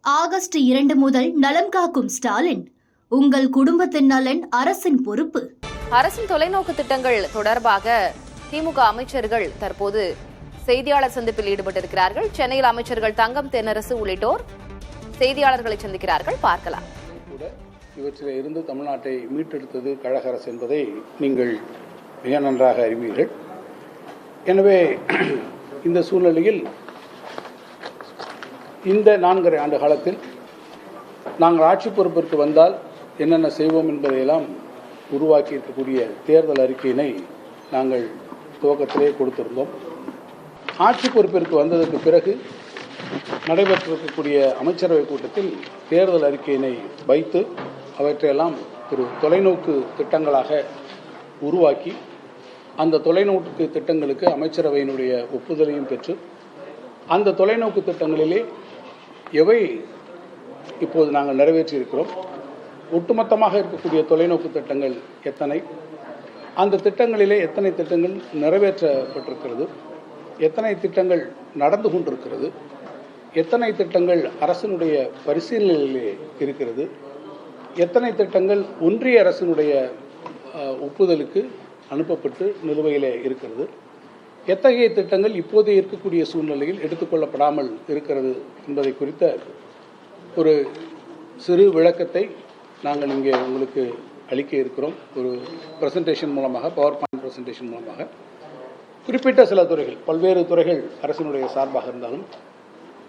August 2 முதல் நலம் காக்கும் ஸ்டாலின். உங்கள் குடும்பத்தின் நலன் அரசின் பொறுப்பு. அரசின் தொலைநோக்கு திட்டங்கள் தொடர்பாக திமுக அமைச்சர்கள் தற்போது செய்தியாளர் சந்திப்பில் ஈடுபட்டிருக்கிறார்கள். சென்னையில் அமைச்சர்கள் தங்கம் தென்னரசு உள்ளிட்டோர் செய்தியாளர்களை சந்திக்கிறார்கள். பார்க்கலாம். இவற்றில் இருந்து தமிழ்நாட்டை மீட்டெடுத்தது கழக அரசு என்பதை நீங்கள் மிக நன்றாக அறிவீர்கள். எனவே இந்த சூழ்நிலையில் இந்த 4.5 ஆண்டு காலத்தில் நாங்கள் ஆட்சி பொறுப்பிற்கு வந்தால் என்னென்ன செய்வோம் என்பதையெல்லாம் உருவாக்கி இருக்கக்கூடிய தேர்தல் அறிக்கையினை நாங்கள் துவக்கத்திலே கொடுத்திருந்தோம். ஆட்சி பொறுப்பிற்கு வந்ததற்கு பிறகு நடைபெற்றிருக்கக்கூடிய அமைச்சரவை கூட்டத்தில் தேர்தல் அறிக்கையினை வைத்து அவற்றையெல்லாம் ஒரு தொலைநோக்கு திட்டங்களாக உருவாக்கி அந்த தொலைநோக்கு திட்டங்களுக்கு அமைச்சரவையினுடைய ஒப்புதலையும் பெற்று அந்த தொலைநோக்கு திட்டங்களிலே எவை இப்போது நாங்கள் நிறைவேற்றியிருக்கிறோம், ஒட்டுமொத்தமாக இருக்கக்கூடிய தொலைநோக்கு திட்டங்கள் எத்தனை, அந்த திட்டங்களிலே எத்தனை திட்டங்கள் நிறைவேற்றப்பட்டிருக்கிறது, எத்தனை திட்டங்கள் நடந்து கொண்டிருக்கிறது, எத்தனை திட்டங்கள் அரசினுடைய பரிசீலனையிலே இருக்கிறது, எத்தனை திட்டங்கள் ஒன்றிய அரசினுடைய ஒப்புதலுக்கு அனுப்பப்பட்டு நிலுவையிலே இருக்கிறது, எத்தகைய திட்டங்கள் இப்போது இருக்கக்கூடிய சூழ்நிலையில் எடுத்துக்கொள்ளப்படாமல் இருக்கிறது என்பதை குறித்த ஒரு சிறு விளக்கத்தை நாங்கள் இங்கே உங்களுக்கு அளிக்க இருக்கிறோம். ஒரு பிரசன்டேஷன் மூலமாக, பவர் பாயிண்ட் பிரசன்டேஷன் மூலமாக குறிப்பிட்ட சில துறைகள், பல்வேறு துறைகள் அரசினுடைய சார்பாக இருந்தாலும்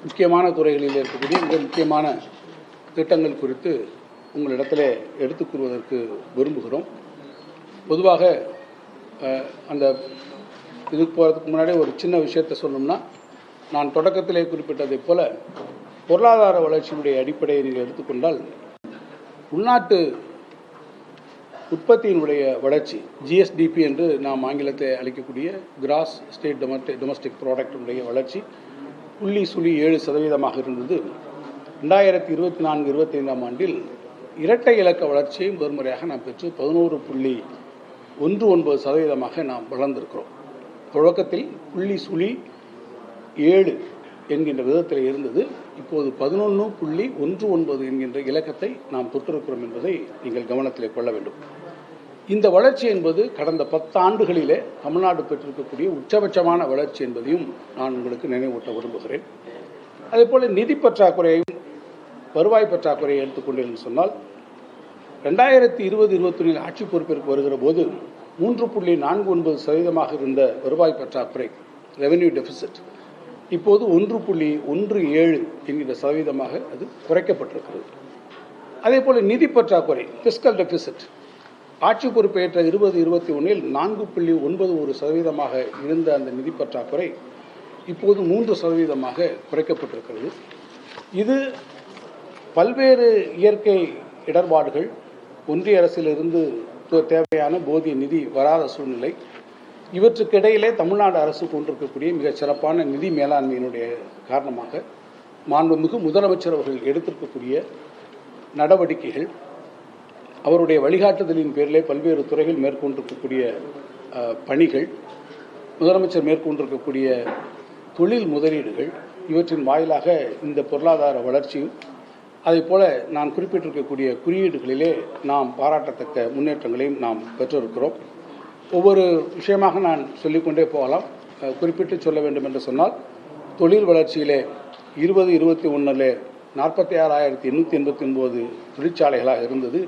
முக்கியமான துறைகளில் இருக்கக்கூடிய மிக முக்கியமான திட்டங்கள் குறித்து உங்களிடத்தில் எடுத்துக் கூறுவதற்கு விரும்புகிறோம். பொதுவாக அந்த இதுக்கு போகிறதுக்கு முன்னாடி ஒரு சின்ன விஷயத்தை சொல்லணும்னா, நான் தொடக்கத்திலே குறிப்பிட்டதைப் போல பொருளாதார வளர்ச்சியினுடைய அடிப்படையை நீங்கள் எடுத்துக்கொண்டால் உள்நாட்டு உற்பத்தியினுடைய வளர்ச்சி, ஜிஎஸ்டிபி என்று நாம் ஆங்கிலத்தில் அளிக்கக்கூடிய கிராஸ் ஸ்டேட் டொமஸ்டிக் ப்ராடக்டினுடைய வளர்ச்சி 0.7% இருந்தது. 2024-25 ஆண்டில் இரட்டை இலக்க வளர்ச்சியை முதன்முறையாக நாம் பெற்று 11.19% நாம் வளர்ந்திருக்கிறோம். தொடக்கத்தில் 0.7 என்கின்ற விதத்தில் இருந்தது. இப்போது 11.19 என்கின்ற இலக்கத்தை நாம் தொட்டிருக்கிறோம் என்பதை நீங்கள் கவனத்தில் கொள்ள வேண்டும். இந்த வளர்ச்சி என்பது கடந்த 10 ஆண்டுகளிலே தமிழ்நாடு பெற்றிருக்கக்கூடிய உச்சபட்சமான வளர்ச்சி என்பதையும் நான் உங்களுக்கு நினைவூட்ட விரும்புகிறேன். அதேபோல நிதி பற்றாக்குறையையும் வருவாய் பற்றாக்குறையை எடுத்துக்கொண்டேன் சொன்னால் 2020-21 ஆட்சி பொறுப்பிற்கு வருகிற போது 3.49% இருந்த வருவாய் பற்றாக்குறை, ரெவென்யூ டெபிசிட், இப்போது 1.17 என்கிற சதவீதமாக அது குறைக்கப்பட்டிருக்கிறது. அதே போல நிதி பற்றாக்குறை, பிஸ்கல் டெபிசிட், ஆட்சி பொறுப்பேற்ற 2021 4.91% இருந்த அந்த நிதி பற்றாக்குறை இப்போது 3% குறைக்கப்பட்டிருக்கிறது. இது பல்வேறு இயற்கை இடர்பாடுகள், ஒன்றிய அரசிலிருந்து தேவையான போதிய நிதி வராத சூழ்நிலை, இவற்றுக்கிடையிலே தமிழ்நாடு அரசு கொண்டிருக்கக்கூடிய மிகச் சிறப்பான நிதி மேலாண்மையினுடைய காரணமாக மாண்புமிகு முதலமைச்சர் அவர்கள் எடுத்திருக்கக்கூடிய நடவடிக்கைகள், அவருடைய வழிகாட்டுதலின் பேரிலே பல்வேறு துறைகள் மேற்கொண்டிருக்கக்கூடிய பணிகள், முதலமைச்சர் மேற்கொண்டிருக்கக்கூடிய தொழில் முதலீடுகள், இவற்றின் வாயிலாக இந்த பொருளாதார வளர்ச்சியும் அதே போல நான் குறிப்பிட்டிருக்கக்கூடிய குறியீடுகளிலே நாம் பாராட்டத்தக்க முன்னேற்றங்களையும் நாம் பெற்றிருக்கிறோம். ஒவ்வொரு விஷயமாக நான் சொல்லிக்கொண்டே போகலாம். குறிப்பிட்டு சொல்ல வேண்டும் என்று சொன்னால், தொழில் வளர்ச்சியிலே 2021 46,889 தொழிற்சாலைகளாக இருந்தது.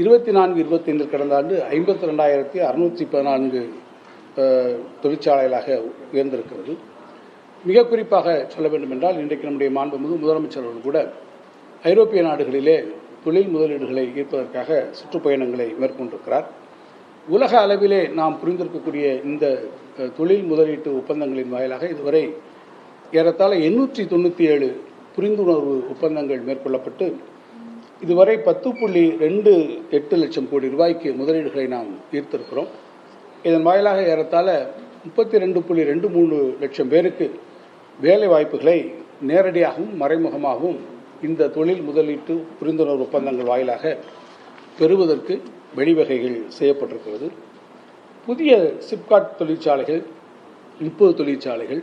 24-25 கடந்த ஆண்டு 52,614 தொழிற்சாலைகளாக உயர்ந்திருக்கிறது. மிக குறிப்பாக சொல்ல வேண்டும் என்றால், இன்றைக்கு நம்முடைய மாண்புமிகு முதலமைச்சர் அவர்கள் கூட ஐரோப்பிய நாடுகளிலே தொழில் முதலீடுகளை ஈர்ப்பதற்காக சுற்றுப்பயணங்களை மேற்கொண்டிருக்கிறார். உலக அளவிலே நாம் புரிந்திருக்கக்கூடிய இந்த தொழில் முதலீட்டு ஒப்பந்தங்களின் வாயிலாக இதுவரை ஏறத்தாழ 897 புரிந்துணர்வு ஒப்பந்தங்கள் மேற்கொள்ளப்பட்டு இதுவரை 10.28 லட்சம் கோடி ரூபாய்க்கு முதலீடுகளை நாம் ஈர்த்திருக்கிறோம். இதன் வாயிலாக ஏறத்தாழ 32.23 லட்சம் பேருக்கு வேலை வாய்ப்புகளை நேரடியாகவும் மறைமுகமாகவும் இந்த தொழில் முதலீட்டு புரிந்துணர்வு ஒப்பந்தங்கள் வாயிலாக பெறுவதற்கு வழிவகைகள் செய்யப்பட்டிருக்கிறது. புதிய சிப்காட் தொழிற்சாலைகள் 30 தொழிற்சாலைகள்,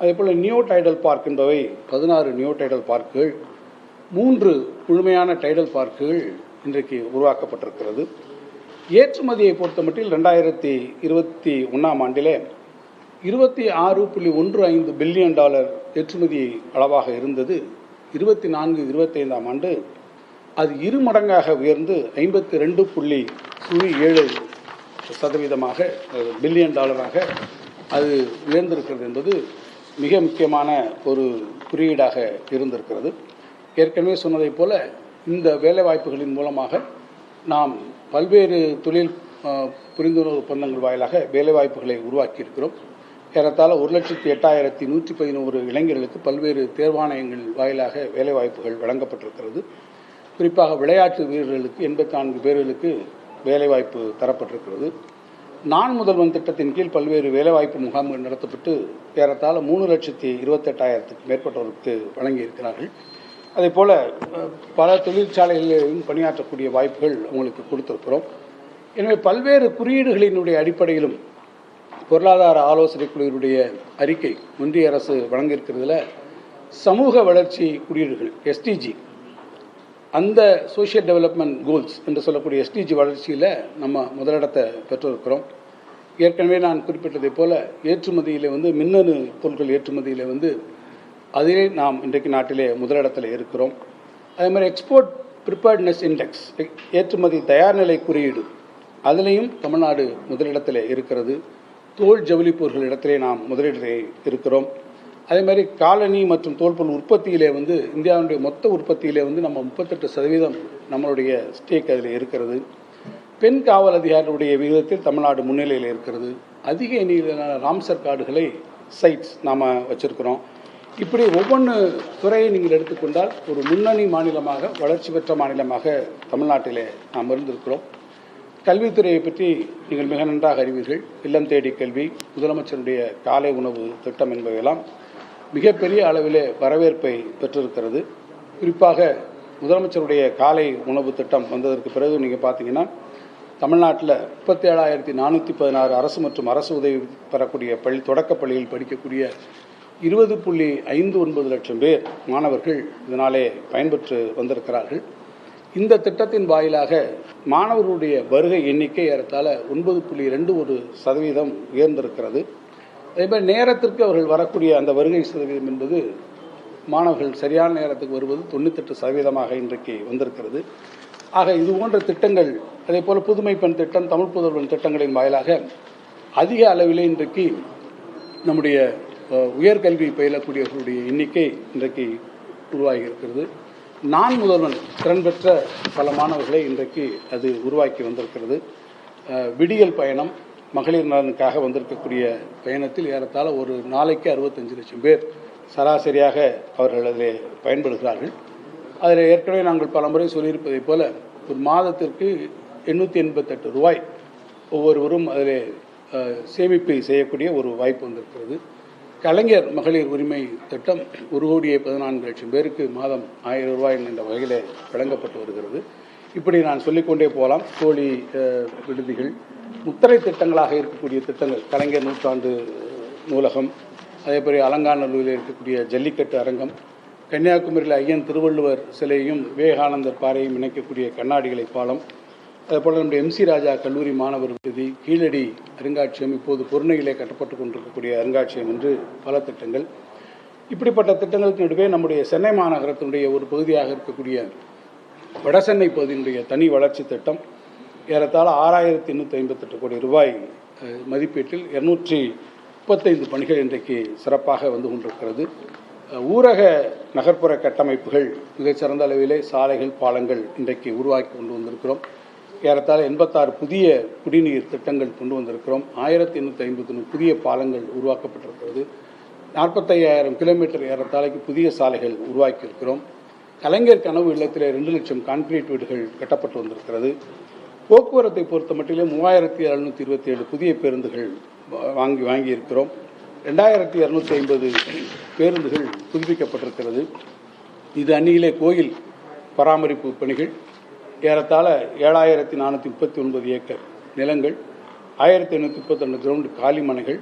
அதேபோல் நியோ டைடல் பார்க் என்பவை 16 நியோ டைடல் பார்க்குகள் 3 முழுமையான டைடல் பார்க்குகள் இன்றைக்கு உருவாக்கப்பட்டிருக்கிறது. ஏற்றுமதியை பொறுத்தமட்டில் 2021ஆம் ஆண்டிலே $26.15 பில்லியன் ஏற்றுமதி அளவாக இருந்தது. 24-25ஆம் ஆண்டு அது 2 மடங்காக உயர்ந்து 52.07% பில்லியன் டாலராக அது உயர்ந்திருக்கிறது என்பது மிக முக்கியமான ஒரு குறியீடாக இருந்திருக்கிறது. ஏற்கனவே சொன்னதைப் போல இந்த வேலைவாய்ப்புகளின் மூலமாக நாம் பல்வேறு தொழில் புரிந்துணர்வு ஒப்பந்தங்கள் வாயிலாக வேலைவாய்ப்புகளை உருவாக்கியிருக்கிறோம். ஏறத்தாழ 1,08,111 இளைஞர்களுக்கு பல்வேறு தேர்வாணையங்கள் வாயிலாக வேலைவாய்ப்புகள் வழங்கப்பட்டிருக்கிறது. குறிப்பாக விளையாட்டு வீரர்களுக்கு 84 பேர்களுக்கு வேலைவாய்ப்பு தரப்பட்டிருக்கிறது. நான் முதல்வன் திட்டத்தின் கீழ் பல்வேறு வேலைவாய்ப்பு முகாம்கள் நடத்தப்பட்டு ஏறத்தாழ 3,28,000க்கு மேற்பட்டவருக்கு வழங்கியிருக்கிறார்கள். அதே போல பல தொழிற்சாலைகளிலும் பணியாற்றக்கூடிய வாய்ப்புகள் அவங்களுக்கு கொடுத்திருக்கிறோம். எனவே பல்வேறு குறியீடுகளினுடைய அடிப்படையிலும் பொருளாதார ஆலோசனை குழுவினுடைய அறிக்கை ஒன்றிய அரசு வழங்கியிருக்கிறதுல சமூக வளர்ச்சி குறியீடுகள் SDG, அந்த சோஷியல் டெவலப்மெண்ட் கோல்ஸ் என்று சொல்லக்கூடிய SDG வளர்ச்சியில் நம்ம முதலிடத்தை பெற்றிருக்கிறோம். ஏற்கனவே நான் குறிப்பிட்டதை போல ஏற்றுமதியில் மின்னணு பொருட்கள் ஏற்றுமதியில் அதிலே நாம் இன்றைக்கு நாட்டிலே முதலிடத்தில் இருக்கிறோம். அதே மாதிரி எக்ஸ்போர்ட் ப்ரிப்பேர்ட்னஸ் இண்டெக்ஸ், ஏற்றுமதி தயார்நிலை குறியீடு, அதிலையும் தமிழ்நாடு முதலிடத்தில் இருக்கிறது. தோல் ஜவுளி பொருட்களிடத்திலே நாம் முதலிடத்திலே இருக்கிறோம். அதே மாதிரி காலணி மற்றும் தோல் பொருள் உற்பத்தியிலே இந்தியாவுடைய மொத்த உற்பத்தியிலே நம்ம 38% நம்மளுடைய ஸ்டேக் அதில் இருக்கிறது. பெண் காவல் அதிகாரிகளுடைய விகிதத்தில் தமிழ்நாடு முன்னிலையில் இருக்கிறது. அதிக எண்ணிக்கையிலான ராம்சர் கார்டுகளை சைட்ஸ் நாம் வச்சிருக்கிறோம். இப்படி ஒவ்வொன்று துறையை நீங்கள் எடுத்துக்கொண்டால் ஒரு முன்னணி மாநிலமாக, வளர்ச்சி பெற்ற மாநிலமாக தமிழ்நாட்டிலே நாம் இருந்திருக்கிறோம். கல்வித்துறையை பற்றி நீங்கள் மிக நன்றாக அறிவீர்கள். இல்லம் தேடி கல்வி, முதலமைச்சருடைய காலை உணவு திட்டம் என்பவையெல்லாம் மிகப்பெரிய அளவிலே வரவேற்பை பெற்றிருக்கிறது. குறிப்பாக முதலமைச்சருடைய காலை உணவு திட்டம் வந்ததற்கு பிறகு நீங்கள் பார்த்தீங்கன்னா தமிழ்நாட்டில் 37,416 அரசு மற்றும் அரசு உதவி பெறக்கூடிய தொடக்கப் பள்ளியில் படிக்கக்கூடிய 20.59 லட்சம் பேர் மாணவர்கள் இதனாலே பயன்பெற்று வந்திருக்கிறார்கள். இந்த திட்டத்தின் வாயிலாக மாணவர்களுடைய வருகை எண்ணிக்கை ஏறத்தாழ 9.21% உயர்ந்திருக்கிறது. அதேபோல் நேரத்திற்கு அவர்கள் வரக்கூடிய அந்த வருகை சதவீதம் என்பது மாணவர்கள் சரியான நேரத்துக்கு வருவது 98% இன்றைக்கு வந்திருக்கிறது. ஆக இது போன்ற திட்டங்கள், அதே போல் புதுமை பெண் திட்டம், தமிழ் புதல்வன் திட்டங்களின் வாயிலாக அதிக அளவிலே இன்றைக்கு நம்முடைய உயர்கல்வி பயிலக்கூடியவர்களுடைய எண்ணிக்கை இன்றைக்கு உருவாகி இருக்கிறது. நான் முதல்வன் திறன் பெற்ற பல மாணவர்களை இன்றைக்கு அது உருவாக்கி வந்திருக்கிறது. விடியல் பயணம், மகளிர் நலனுக்காக வந்திருக்கக்கூடிய பயணத்தில் ஏறத்தாழ ஒரு நாளைக்கு 65 லட்சம் பேர் சராசரியாக அவர்கள் அதில் பயன்படுகிறார்கள். அதில் ஏற்கனவே நாங்கள் பல முறை சொல்லியிருப்பதைப் போல ஒரு மாதத்திற்கு 888 ரூபாய் ஒவ்வொருவரும் அதில் சேமிப்பு செய்யக்கூடிய ஒரு வாய்ப்பு வந்திருக்கிறது. கலைஞர் மகளிர் உரிமை திட்டம் 1,14,00,000 பேருக்கு மாதம் 1000 ரூபாய் என்ற வகையில் வழங்கப்பட்டு வருகிறது. இப்படி நான் சொல்லிக்கொண்டே போகலாம். தோழி விடுதிகள், முத்திரை திட்டங்களாக இருக்கக்கூடிய திட்டங்கள், கலைஞர் நூற்றாண்டு நூலகம், அதேபோல் அலங்காநல்லூரில் இருக்கக்கூடிய ஜல்லிக்கட்டு அரங்கம், கன்னியாகுமரியில் ஐயன் திருவள்ளுவர் சிலையும் விவேகானந்தர் பாறையும் இணைக்கக்கூடிய கண்ணாடிகளை பாலம், அதேபோல் நம்முடைய MC ராஜா கல்லூரி மாணவர் விடுதி, கீழடி அருங்காட்சியகம், இப்போது பொருணையிலே கட்டப்பட்டு கொண்டிருக்கக்கூடிய அருங்காட்சியகம் என்று பல திட்டங்கள். இப்படிப்பட்ட திட்டங்களுக்கு நடுவே நம்முடைய சென்னை மாநகரத்தினுடைய ஒரு பகுதியாக இருக்கக்கூடிய வடசென்னை பகுதியினுடைய தனி வளர்ச்சி திட்டம் ஏறத்தாழ 6,858 கோடி ரூபாய் மதிப்பீட்டில் 235 பணிகள் இன்றைக்கு சிறப்பாக வந்து கொண்டிருக்கிறது. ஊரக நகர்ப்புற கட்டமைப்புகள் மிகச்சிறந்த அளவிலே சாலைகள், பாலங்கள் இன்றைக்கு உருவாக்கி கொண்டு வந்திருக்கிறோம். ஏறத்தாழ 86 புதிய குடிநீர் திட்டங்கள் கொண்டு வந்திருக்கிறோம். 1,851 புதிய பாலங்கள் உருவாக்கப்பட்டிருக்கிறது. 45,000 கிலோமீட்டர் ஏறத்தாழைக்கு புதிய சாலைகள் உருவாக்கியிருக்கிறோம். கலைஞர் கனவு இல்லத்தில் 2 லட்சம் கான்கிரீட் வீடுகள் கட்டப்பட்டு வந்திருக்கிறது. போக்குவரத்தை பொறுத்த மட்டிலே 3,727 புதிய பேருந்துகள் வாங்கியிருக்கிறோம். 2,250 பேருந்துகள் புதுப்பிக்கப்பட்டிருக்கிறது. இது அந்நியிலே கோயில் பராமரிப்பு பணிகள் ஏறத்தாழ 7,439 ஏக்கர் நிலங்கள், 1,832 கிரவுண்ட் காலி மனைகள்,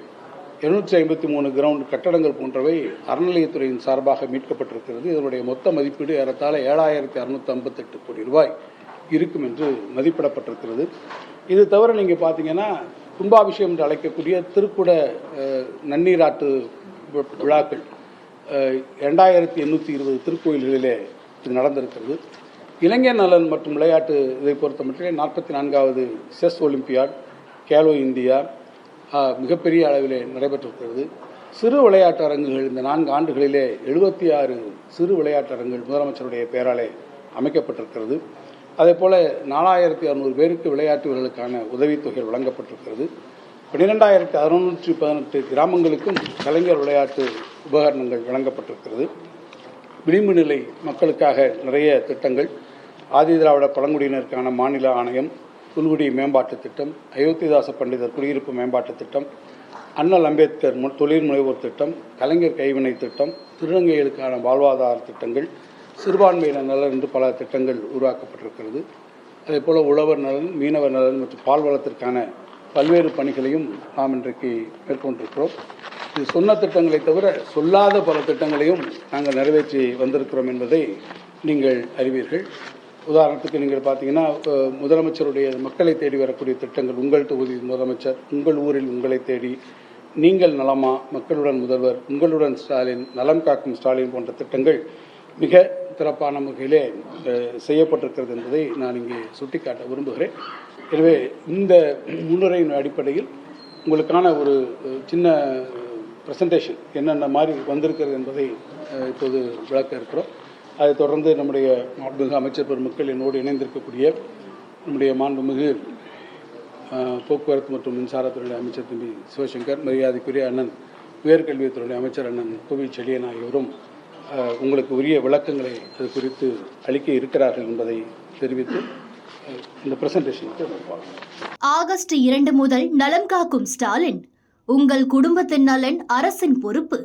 253 கிரவுண்ட் கட்டடங்கள் போன்றவை அறநிலையத்துறையின் சார்பாக மீட்கப்பட்டிருக்கிறது. இதனுடைய மொத்த மதிப்பீடு ஏறத்தாழ 7,658 கோடி ரூபாய் இருக்கும் என்று மதிப்பிடப்பட்டிருக்கிறது. இது தவிர நீங்கள் பார்த்தீங்கன்னா கும்பாபிஷேகம் என்று அழைக்கக்கூடிய திருக்குட நன்னீராட்டு விழாக்கள் 2820 திருக்கோயில்களிலே இது நடந்திருக்கிறது. இளைஞர் நலன் மற்றும் விளையாட்டு இதை பொறுத்த மட்டும் 44வது செஸ் ஒலிம்பியாட், கேலோ இந்தியா மிகப்பெரிய அளவிலே நடைபெற்றிருக்கிறது. சிறு விளையாட்டு அரங்குகள் இந்த 4 ஆண்டுகளிலே 76 சிறு விளையாட்டு அரங்குகள் முதலமைச்சருடைய பெயராலே அமைக்கப்பட்டிருக்கிறது. அதே போல 4600 பேருக்கு விளையாட்டு வீரர்களுக்கான உதவித்தொகை வழங்கப்பட்டிருக்கிறது. 12618 கிராமங்களுக்கும் கலைஞர் விளையாட்டு உபகரணங்கள் வழங்கப்பட்டிருக்கிறது. விளிம்பு நிலை மக்களுக்காக நிறைய திட்டங்கள், ஆதி திராவிட பழங்குடியினருக்கான மாநில ஆணையம், புல்குடி மேம்பாட்டு திட்டம், அயோத்திதாச பண்டிதர் குடியிருப்பு மேம்பாட்டு திட்டம், அண்ணல் அம்பேத்கர் தொழில் முனைவோர் திட்டம், கலைஞர் கைவினை திட்டம், திருநங்கைகளுக்கான வாழ்வாதார திட்டங்கள், சிறுபான்மையினர் நலன் என்று பல திட்டங்கள் உருவாக்கப்பட்டிருக்கிறது. அதே போல உழவர் நலன், மீனவர் நலன் மற்றும் பால்வளத்திற்கான பல்வேறு பணிகளையும் நாம் இன்றைக்கு மேற்கொண்டிருக்கிறோம். இது சொன்ன திட்டங்களை தவிர சொல்லாத பல திட்டங்களையும் நாங்கள் நிறைவேற்றி வந்திருக்கிறோம் என்பதை நீங்கள் அறிவீர்கள். உதாரணத்துக்கு நீங்கள் பார்த்தீங்கன்னா முதலமைச்சருடைய மக்களை தேடி வரக்கூடிய திட்டங்கள், உங்கள் தொகுதி முதலமைச்சர், உங்கள் ஊரில் உங்களை தேடி, நீங்கள் நலமா, மக்களுடன் முதல்வர், உங்களுடன் ஸ்டாலின், நலம் காக்கும் ஸ்டாலின் போன்ற திட்டங்கள் மிக சிறப்பான வகையிலே செய்யப்பட்டிருக்கிறது என்பதை நான் இங்கே சுட்டிக்காட்ட விரும்புகிறேன். எனவே இந்த முன்னுரையின் அடிப்படையில் உங்களுக்கான ஒரு சின்ன ப்ரெசன்டேஷன் என்னென்ன மாதிரி வந்திருக்கிறது என்பதை இப்போது விளக்க இருக்கிறோம். அதை தொடர்ந்து நம்முடைய மாண்புமிகு அமைச்சர் பெருமக்கள் என்னோடு இணைந்திருக்கக்கூடிய நம்முடைய மாண்புமிகு போக்குவரத்து மற்றும் மின்சாரத்துறை அமைச்சர் தம்பி சிவசங்கர், மரியாதைக்குரிய அண்ணன் உயர்கல்வித்துறை அமைச்சர் அண்ணன் கோவி செழியன் ஆகியோரும் உங்களுக்கு உரிய விளக்கங்களை அது குறித்து அளிக்க இருக்கிறார்கள் என்பதை தெரிவித்து இந்த பிரசன்டேஷனுக்கு ஆகஸ்ட் 2 முதல் நலம் காக்கும் ஸ்டாலின். உங்கள் குடும்பத்தின் நலன் அரசின் பொறுப்பு.